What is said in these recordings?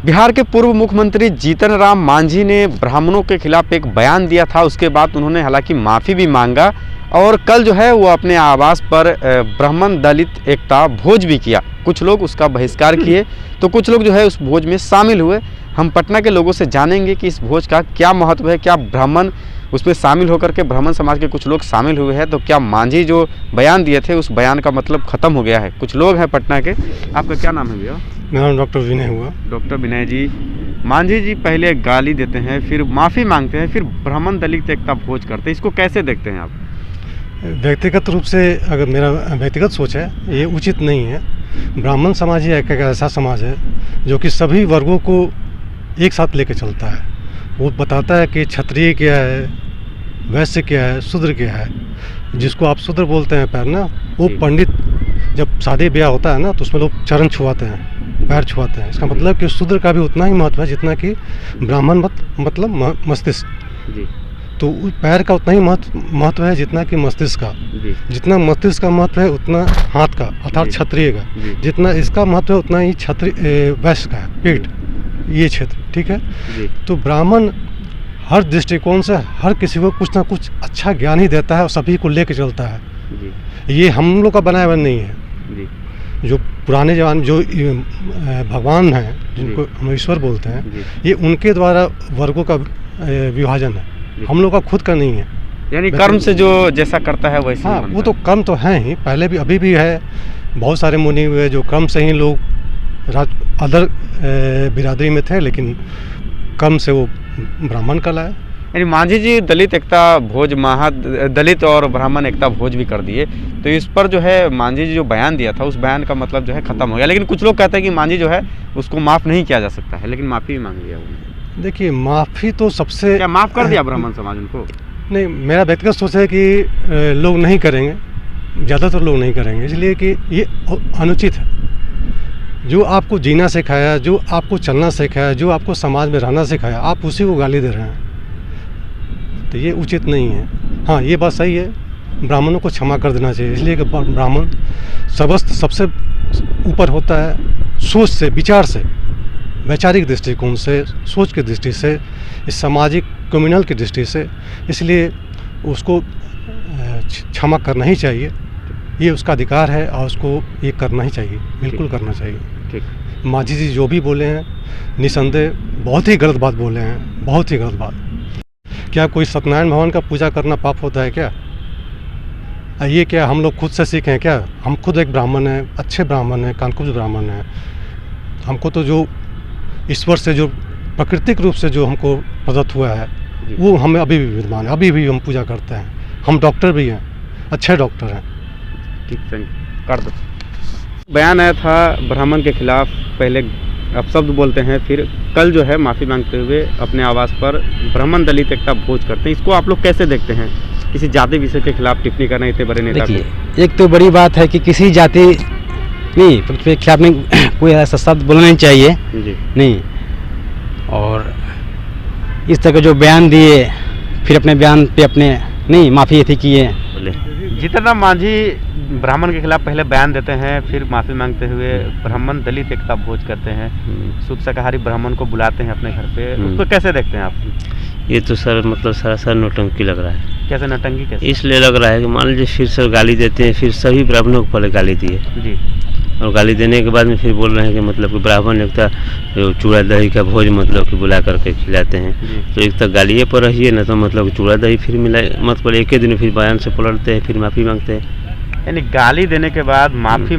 बिहार के पूर्व मुख्यमंत्री जीतन राम मांझी ने ब्राह्मणों के खिलाफ एक बयान दिया था। उसके बाद उन्होंने हालांकि माफ़ी भी मांगा और कल जो है वो अपने आवास पर ब्राह्मण दलित एकता भोज भी किया। कुछ लोग उसका बहिष्कार किए तो कुछ लोग जो है उस भोज में शामिल हुए। हम पटना के लोगों से जानेंगे कि इस भोज का क्या महत्व है, क्या ब्राह्मण उसमें शामिल होकर के ब्राह्मण समाज के कुछ लोग शामिल हुए हैं, तो क्या मांझी जो बयान दिए थे उस बयान का मतलब ख़त्म हो गया है। कुछ लोग हैं पटना के। आपका क्या नाम है भैया? मेरा नाम डॉक्टर विनय हुआ। डॉक्टर विनय जी, मांझी जी पहले गाली देते हैं, फिर माफ़ी मांगते हैं, फिर ब्राह्मण दलित एकता भोज करते हैं, इसको कैसे देखते हैं आप? व्यक्तिगत रूप से अगर मेरा व्यक्तिगत सोच है, ये उचित नहीं है। ब्राह्मण समाज ही एक ऐसा समाज है जो कि सभी वर्गों को एक साथ लेकर चलता है। वो बताता है कि क्षत्रिय क्या है, वैश्य क्या है, शूद्र क्या है। जिसको आप शूद्र बोलते हैं पैर ना, वो पंडित जब शादी ब्याह होता है ना तो उसमें लोग चरण छुआते हैं, पैर छुआते हैं। इसका मतलब कि शूद्र का भी उतना ही महत्व है जितना कि ब्राह्मण मतलब मस्तिष्क। तो पैर का उतना ही महत्व है जितना कि मस्तिष्क का। जितना मस्तिष्क का महत्व है उतना हाथ का अर्थात क्षत्रिय का, जितना इसका महत्व है उतना ही क्षत्रिय वैश्य का है, पेट, ये क्षेत्र। ठीक है, तो ब्राह्मण हर दृष्टिकोण से हर किसी को कुछ ना कुछ अच्छा ज्ञान ही देता है और सभी को लेकर चलता है। ये हम लोग का बनाया हुआ नहीं है। जो पुराने जमाने जो भगवान हैं जिनको हम ईश्वर बोलते हैं, ये उनके द्वारा वर्गों का विभाजन है, हम लोग का खुद का नहीं है। यानी कर्म से जो जैसा करता है वैसे। हाँ, वो तो कर्म तो है ही, पहले भी अभी भी है। बहुत सारे मुनि हुए जो कर्म से ही लोग अदर बिरादरी में थे, लेकिन कर्म से वो ब्राह्मण कहलाए। यानी मांझी जी दलित एकता भोज दलित और ब्राह्मण एकता भोज भी कर दिए, तो इस पर जो है मांझी जी जो बयान दिया था उस बयान का मतलब जो है ख़त्म हो गया। लेकिन कुछ लोग कहते हैं कि मांझी जो है उसको माफ़ नहीं किया जा सकता है, लेकिन माफ़ी भी मांग लिया उन्होंने। देखिए, माफ़ी तो सबसे, क्या माफ़ कर दिया ब्राह्मण समाज उनको? नहीं, मेरा व्यक्तिगत सोच है कि लोग नहीं करेंगे, ज़्यादातर लोग नहीं करेंगे, इसलिए कि ये अनुचित है। जो आपको जीना सिखाया, जो आपको चलना सिखाया, जो आपको समाज में रहना सिखाया, आप उसी को गाली दे रहे हैं, तो ये उचित नहीं है। हाँ, ये बात सही है, ब्राह्मणों को क्षमा कर देना चाहिए, इसलिए कि ब्राह्मण सबसे ऊपर होता है सोच से, विचार से, वैचारिक दृष्टिकोण से, सोच की दृष्टि से, इस सामाजिक कम्युनल की दृष्टि से, इसलिए उसको क्षमा करना ही चाहिए। ये उसका अधिकार है और उसको ये करना ही चाहिए, बिल्कुल करना चाहिए। ठीक। मांझी जी जो भी बोले हैं निसंदेह बहुत ही गलत बात बोले हैं, बहुत ही गलत बात। क्या कोई सत्यनारायण भगवान का पूजा करना पाप होता है क्या? ये क्या हम लोग खुद से सीखे हैं क्या? हम खुद एक ब्राह्मण हैं, अच्छे ब्राह्मण हैं, कानकुब्ज ब्राह्मण हैं। हमको तो जो ईश्वर से जो प्राकृतिक रूप से जो हमको प्रदत्त हुआ है वो हमें अभी भी विद्यमान है, अभी भी हम पूजा करते हैं। हम डॉक्टर भी हैं, अच्छे डॉक्टर हैं। ठीक है, कर दो। बयान आया था ब्राह्मण के खिलाफ, पहले अपशब्द बोलते हैं, फिर कल जो है माफ़ी मांगते हुए अपने आवास पर ब्राह्मण दलित एकता भोज करते हैं। इसको आप लोग कैसे देखते हैं? किसी जाति विषय के खिलाफ टिप्पणी करना इतने बड़े नेता को? एक तो बड़ी बात है कि किसी जाति नहीं के खिलाफ में कोई ऐसा शब्द बोलना नहीं चाहिए जी। नहीं, और इस तरह का जो बयान दिए, फिर अपने बयान पे अपने नहीं माफ़ी थी किए। जीतन राम मांझी ब्राह्मण के खिलाफ पहले बयान देते हैं, फिर माफ़ी मांगते हुए ब्राह्मण दलित एकता भोज करते हैं, शुद्ध शाकाहारी ब्राह्मण को बुलाते हैं अपने घर पे, उसको कैसे देखते हैं आप? ये तो सर मतलब सरासर नौटंकी लग रहा है। कैसे नौटंकी? कैसे? इसलिए लग रहा है कि मान लीजिए फिर सर गाली देते हैं, फिर सभी ब्राह्मणों को पहले गाली दिए जी, और गाली देने के बाद में फिर बोल रहे हैं कि मतलब कि ब्राह्मण एकता चूड़ा दही का भोज मतलब कि बुला करके खिलाते हैं। तो एक तक गालिए पर रहिए ना, तो मतलब चूड़ा दही फिर मिला, मतलब एक ही दिन फिर बयान से पलटते हैं, फिर माफ़ी मांगते हैं। यानी गाली देने के बाद माफ़ी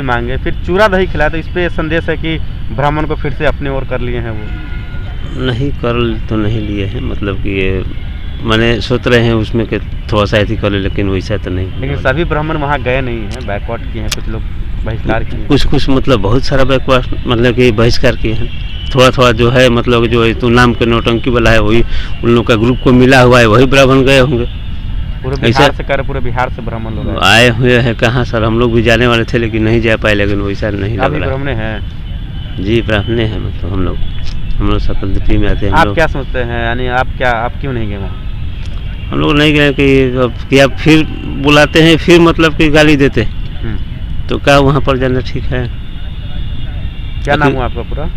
मांगे फिर चूड़ा दही खिलाए, तो इस पर संदेश है कि ब्राह्मण को फिर से अपने ओर कर लिए हैं। वो नहीं कर तो नहीं लिए हैं, मतलब कि ये मैंने सोच रहे हैं उसमें कि थोड़ा सा ऐसी कर ले, लेकिन वैसा तो नहीं। लेकिन सभी ब्राह्मण वहाँ गए नहीं हैं, बैकवर्ड किए हैं, कुछ लोग बहिष्कार किए, कुछ मतलब बहुत सारा बैकवर्ड मतलब कि बहिष्कार किए हैं। थोड़ा जो है मतलब जो तो नाम के नौटंकी वाला है वही उन लोग का ग्रुप को मिला हुआ है, वही ब्राह्मण गए होंगे। पूरे बिहार से पूरे बिहार से ब्राह्मण लोग आए हुए हैं। कहाँ सर, हम लोग भी जाने वाले थे लेकिन नहीं जा पाए, लेकिन वैसा नहीं लग रहा। ब्राह्मण हैं जी, ब्राह्मण हैं, मतलब हम लोग सकलदीपी में आते हैं। आप क्या समझते हैं, यानी आप क्यों नहीं गए वहाँ? हम लोग नहीं गए कि आप फिर बुलाते हैं, फिर मतलब कि गाली देते हैं, तो क्या वहाँ पर जाना ठीक है? क्या नाम हुआ आपका पूरा?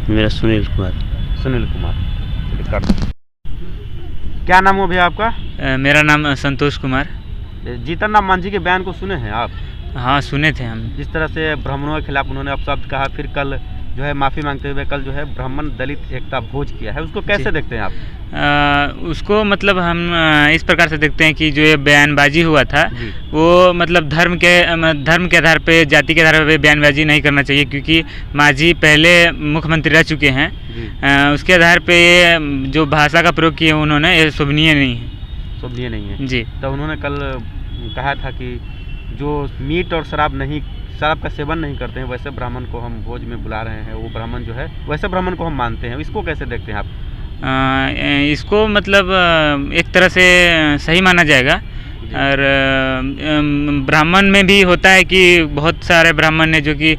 मेरा सुनील कुमार। सुनील कुमार, चलिए कर दो। क्या नाम हो भैया आपका? मेरा नाम संतोष कुमार। जीतन राम मांझी के बयान को सुने हैं आप? हाँ, सुने थे हम। जिस तरह से ब्राह्मणों के खिलाफ उन्होंने अपशब्द कहा, फिर कल जो है माफ़ी मांगते हुए कल जो है ब्राह्मण दलित एकता भोज किया है, उसको कैसे देखते हैं आप? उसको मतलब हम इस प्रकार से देखते हैं कि जो ये बयानबाजी हुआ था वो मतलब धर्म के आधार पे, जाति के आधार पे बयानबाजी नहीं करना चाहिए, क्योंकि मांझी पहले मुख्यमंत्री रह चुके हैं। उसके आधार पे ये जो भाषा का प्रयोग किए उन्होंने, ये शोभनीय नहीं है। शोभनीय नहीं है जी। तो उन्होंने कल कहा था कि जो मीट और शराब का सेवन नहीं करते हैं वैसे ब्राह्मण को हम भोज में बुला रहे हैं, वो ब्राह्मण जो है वैसे ब्राह्मण को हम मानते हैं। इसको कैसे देखते हैं आप? इसको मतलब एक तरह से सही माना जाएगा। और ब्राह्मण में भी होता है कि बहुत सारे ब्राह्मण हैं जो कि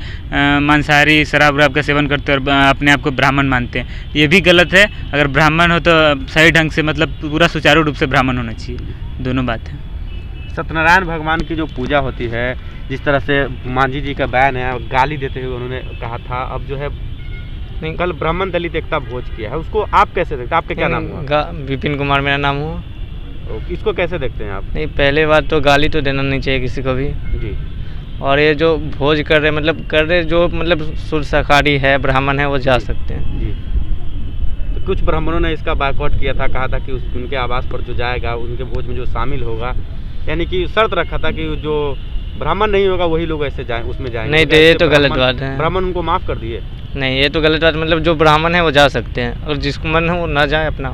मांसाहारी शराब वराब का सेवन करते हैं और अपने आप को ब्राह्मण मानते हैं। ये भी गलत है। अगर ब्राह्मण हो तो सही ढंग से मतलब पूरा सुचारू रूप से ब्राह्मण होना चाहिए। दोनों बात है। सत्यनारायण भगवान की जो पूजा होती है, जिस तरह से मांझी जी का बयान है, गाली देते हुए उन्होंने कहा था, अब जो है कल ब्राह्मण दलित एकता भोज किया है, उसको आप कैसे देखते हैं? आपका क्या नाम हुआ? विपिन कुमार मेरा नाम हुआ। इसको कैसे देखते हैं आप? नहीं, पहले बात तो गाली तो देना नहीं चाहिए किसी को भी जी। और ये जो भोज कर रहे जो मतलब शुद्ध शाकाहारी है, ब्राह्मण है, वो जा सकते हैं जी। तो कुछ ब्राह्मणों ने इसका बायकॉट किया था, कहा था कि उनके आवास पर जो जाएगा उनके भोज में जो शामिल होगा, यानी कि शर्त रखा था कि जो ब्राह्मण नहीं होगा वही लोग ऐसे जाए उसमें जाएंगे। नहीं तो ये तो गलत बात है। ब्राह्मण उनको माफ़ कर दिए? नहीं, ये तो गलत बात, मतलब जो ब्राह्मण है वो जा सकते हैं और जिसको मन है वो ना जाए अपना।